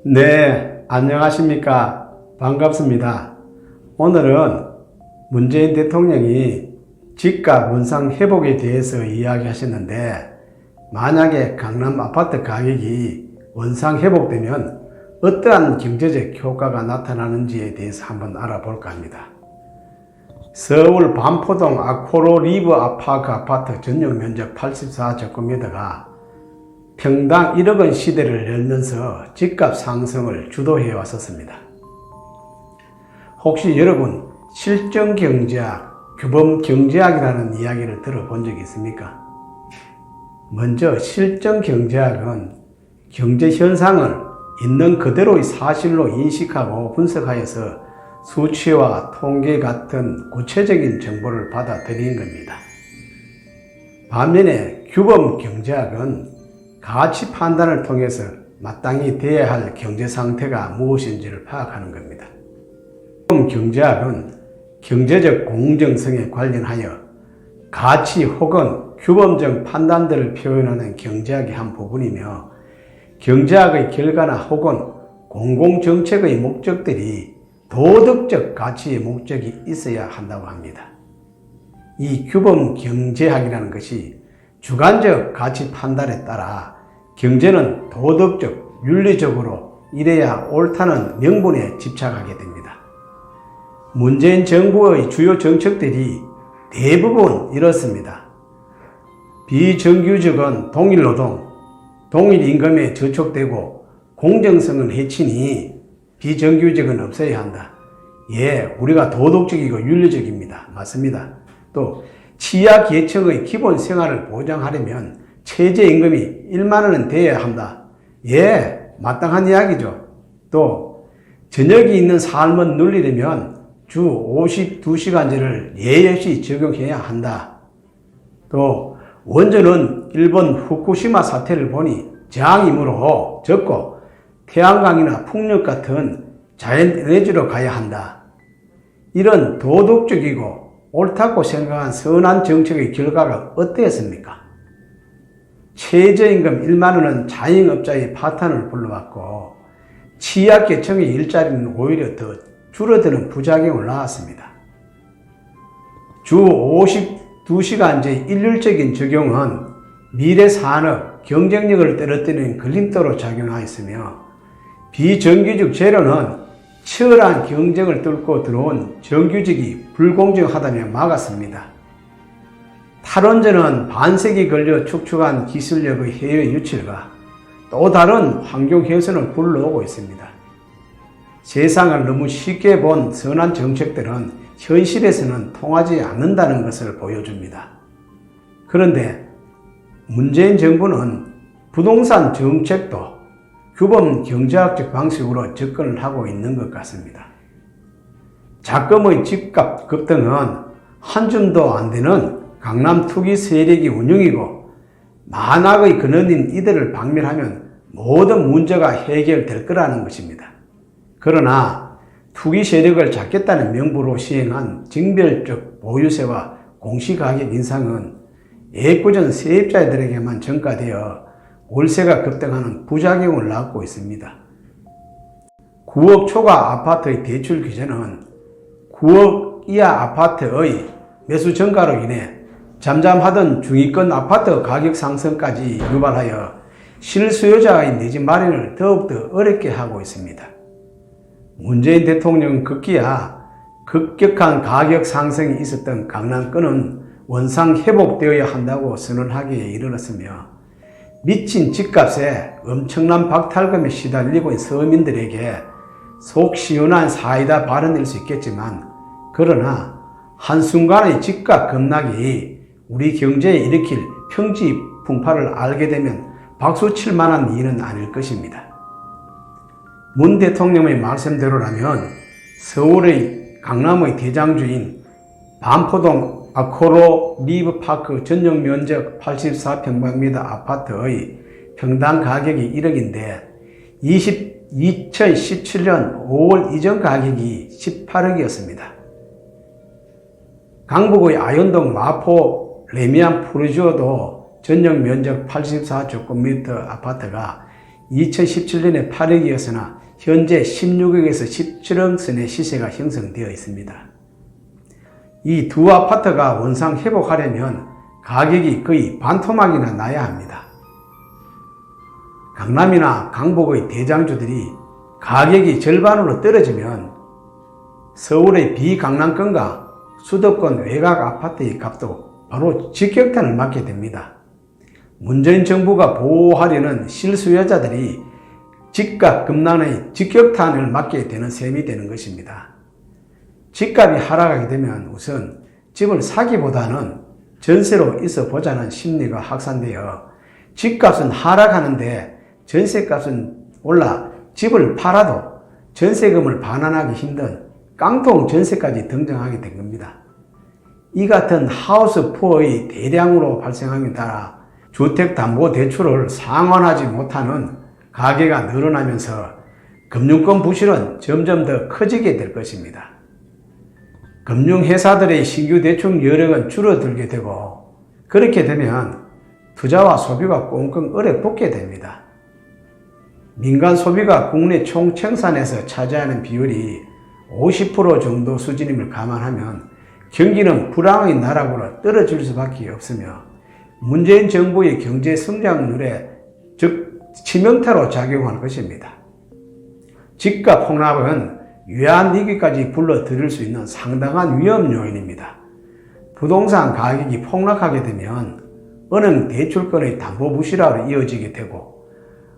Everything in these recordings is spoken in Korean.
네, 안녕하십니까. 반갑습니다. 오늘은 문재인 대통령이 집값 원상 회복에 대해서 이야기하셨는데, 만약에 강남 아파트 가격이 원상 회복되면 어떠한 경제적 효과가 나타나는지에 대해서 한번 알아볼까 합니다. 서울 반포동 아코로 리브 아파크 아파트 전용 면적 84제곱미터가 평당 1억 원 시대를 열면서 집값 상승을 주도해 왔었습니다. 혹시 여러분 실정경제학, 규범경제학이라는 이야기를 들어본 적이 있습니까? 먼저 실정경제학은 경제현상을 있는 그대로의 사실로 인식하고 분석하여서 수치와 통계 같은 구체적인 정보를 받아들이는 겁니다. 반면에 규범경제학은 가치 판단을 통해서 마땅히 돼야 할 경제 상태가 무엇인지를 파악하는 겁니다. 규범경제학은 경제적 공정성에 관련하여 가치 혹은 규범적 판단들을 표현하는 경제학의 한 부분이며, 경제학의 결과나 혹은 공공정책의 목적들이 도덕적 가치의 목적이 있어야 한다고 합니다. 이 규범경제학이라는 것이 주관적 가치 판단에 따라 경제는 도덕적, 윤리적으로 이래야 옳다는 명분에 집착하게 됩니다. 문재인 정부의 주요 정책들이 대부분 이렇습니다. 비정규직은 동일노동, 동일임금에 저촉되고 공정성은 해치니 비정규직은 없어야 한다. 예, 우리가 도덕적이고 윤리적입니다. 맞습니다. 또 취약계층의 기본 생활을 보장하려면 최저임금이 1만 원은 돼야 한다. 예, 마땅한 이야기죠. 또 저녁이 있는 삶을 누리려면 주 52시간제를 예의 없이 적용해야 한다. 또 원전은 일본 후쿠시마 사태를 보니 저항이므로 적고 태양광이나 풍력 같은 자연에너지로 가야 한다. 이런 도덕적이고 옳다고 생각한 선한 정책의 결과가 어땠습니까? 최저임금 1만 원은 자영업자의 파탄을 불러왔고, 취약계층의 일자리는 오히려 더 줄어드는 부작용을 낳았습니다. 주 52시간제 일률적인 적용은 미래 산업 경쟁력을 떨어뜨리는 걸림돌로 작용하였으며, 비정규직 제로는 치열한 경쟁을 뚫고 들어온 정규직이 불공정하다며 막았습니다. 탈원전은 반세기 걸려 축적한 기술력의 해외 유출과 또 다른 환경 훼손을 불러오고 있습니다. 세상을 너무 쉽게 본 선한 정책들은 현실에서는 통하지 않는다는 것을 보여줍니다. 그런데 문재인 정부는 부동산 정책도 규범 경제학적 방식으로 접근을 하고 있는 것 같습니다. 자금의 집값 급등은 한 줌도 안 되는 강남 투기 세력이 운영이고, 만악의 근원인 이들을 박멸하면 모든 문제가 해결될 거라는 것입니다. 그러나 투기 세력을 잡겠다는 명분으로 시행한 징별적 보유세와 공시가격 인상은 애꿎은 세입자들에게만 전가되어 월세가 급등하는 부작용을 낳고 있습니다. 9억 초과 아파트의 대출 규제는 9억 이하 아파트의 매수 증가로 인해 잠잠하던 중위권 아파트 가격 상승까지 유발하여 실수요자의 내 집 마련을 더욱더 어렵게 하고 있습니다. 문재인 대통령은 급기야 급격한 가격 상승이 있었던 강남권은 원상 회복되어야 한다고 선언하기에 이르렀으며, 미친 집값에 엄청난 박탈감에 시달리고 있는 서민들에게 속 시원한 사이다 발언일 수 있겠지만, 그러나 한순간의 집값 급락이 우리 경제에 일으킬 평지 풍파를 알게 되면 박수 칠 만한 일은 아닐 것입니다. 문 대통령의 말씀대로라면 서울의 강남의 대장주인 반포동 아코로 리브파크 전용 면적 84평방미터 아파트의 평당 가격이 1억인데 2017년 5월 이전 가격이 18억이었습니다. 강북의 아현동 마포 레미안 푸르지오도 전용 면적 84제곱미터 아파트가 2017년에 8억이었으나 현재 16억에서 17억 선의 시세가 형성되어 있습니다. 이 두 아파트가 원상 회복하려면 가격이 거의 반토막이나 나야 합니다. 강남이나 강북의 대장주들이 가격이 절반으로 떨어지면 서울의 비강남권과 수도권 외곽 아파트의 값도 바로 직격탄을 맞게 됩니다. 문재인 정부가 보호하려는 실수요자들이 집값 급락의 직격탄을 맞게 되는 셈이 되는 것입니다. 집값이 하락하게 되면 우선 집을 사기보다는 전세로 있어 보자는 심리가 확산되어 집값은 하락하는데 전세값은 올라 집을 팔아도 전세금을 반환하기 힘든 깡통 전세까지 등장하게 된 겁니다. 이 같은 하우스 푸어의 대량으로 발생함에 따라 주택담보대출을 상환하지 못하는 가계가 늘어나면서 금융권 부실은 점점 더 커지게 될 것입니다. 금융회사들의 신규 대출 여력은 줄어들게 되고 그렇게 되면 투자와 소비가 꽁꽁 얼어붙게 됩니다. 민간 소비가 국내 총 생산에서 차지하는 비율이 50% 정도 수준임을 감안하면 경기는 불황의 나락으로 떨어질 수밖에 없으며 문재인 정부의 경제 성장률에 즉 치명타로 작용할 것입니다. 집값 폭락은 외환위기까지 불러들일 수 있는 상당한 위험 요인입니다. 부동산 가격이 폭락하게 되면 은행 대출권의 담보 부실화로 이어지게 되고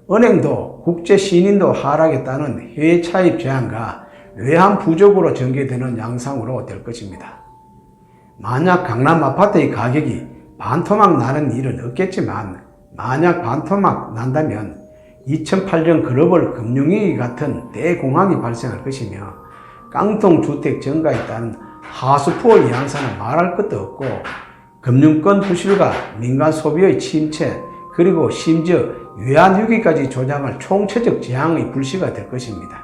은행도 국제 신인도 하락에 따른 해외 차입 제한과 외환 부족으로 전개되는 양상으로 될 것입니다. 만약 강남 아파트의 가격이 반토막 나는 일은 없겠지만 만약 반토막 난다면 2008년 글로벌 금융위기 같은 대공황이 발생할 것이며 깡통 주택 증가에 따른 하수푸어 양상은 말할 것도 없고 금융권 부실과 민간 소비의 침체 그리고 심지어 외환위기까지 조장할 총체적 재앙의 불씨가 될 것입니다.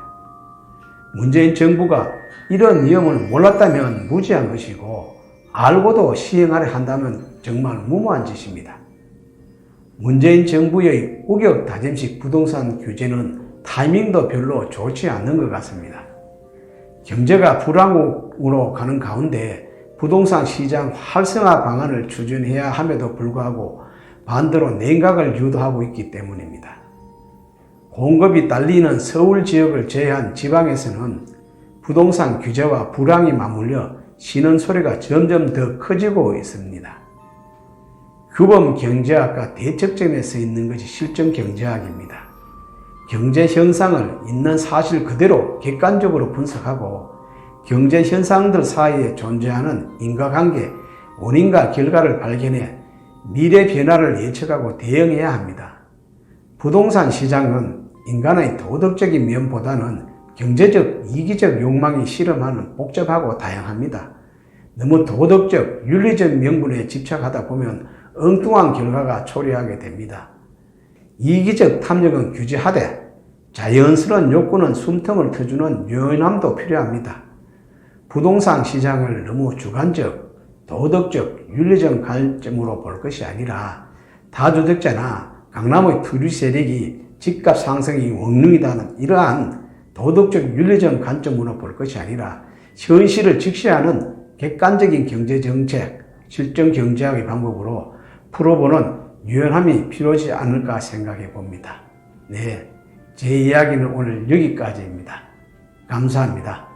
문재인 정부가 이런 위험을 몰랐다면 무지한 것이고 알고도 시행하려 한다면 정말 무모한 짓입니다. 문재인 정부의 우격다짐식 부동산 규제는 타이밍도 별로 좋지 않는 것 같습니다. 경제가 불황으로 가는 가운데 부동산 시장 활성화 방안을 추진해야 함에도 불구하고 반대로 냉각을 유도하고 있기 때문입니다. 공급이 딸리는 서울 지역을 제외한 지방에서는 부동산 규제와 불황이 맞물려 쉬는 소리가 점점 더 커지고 있습니다. 규범 경제학과 대척점에 서 있는 것이 실정 경제학입니다. 경제 현상을 있는 사실 그대로 객관적으로 분석하고 경제 현상들 사이에 존재하는 인과관계, 원인과 결과를 발견해 미래 변화를 예측하고 대응해야 합니다. 부동산 시장은 인간의 도덕적인 면보다는 경제적, 이기적 욕망이 실험하는 복잡하고 다양합니다. 너무 도덕적, 윤리적 명분에 집착하다 보면 엉뚱한 결과가 초래하게 됩니다. 이기적 탐욕은 규제하되 자연스러운 욕구는 숨통을 트주는 유연함도 필요합니다. 부동산 시장을 너무 주관적, 도덕적, 윤리적 관점으로 볼 것이 아니라 다주택자나 강남의 투기 세력이 집값 상승이 원룸이다는 이러한 도덕적, 윤리적 관점으로 볼 것이 아니라 현실을 직시하는 객관적인 경제정책, 실정 경제학의 방법으로 풀어보는 유연함이 필요하지 않을까 생각해 봅니다. 네, 제 이야기는 오늘 여기까지입니다. 감사합니다.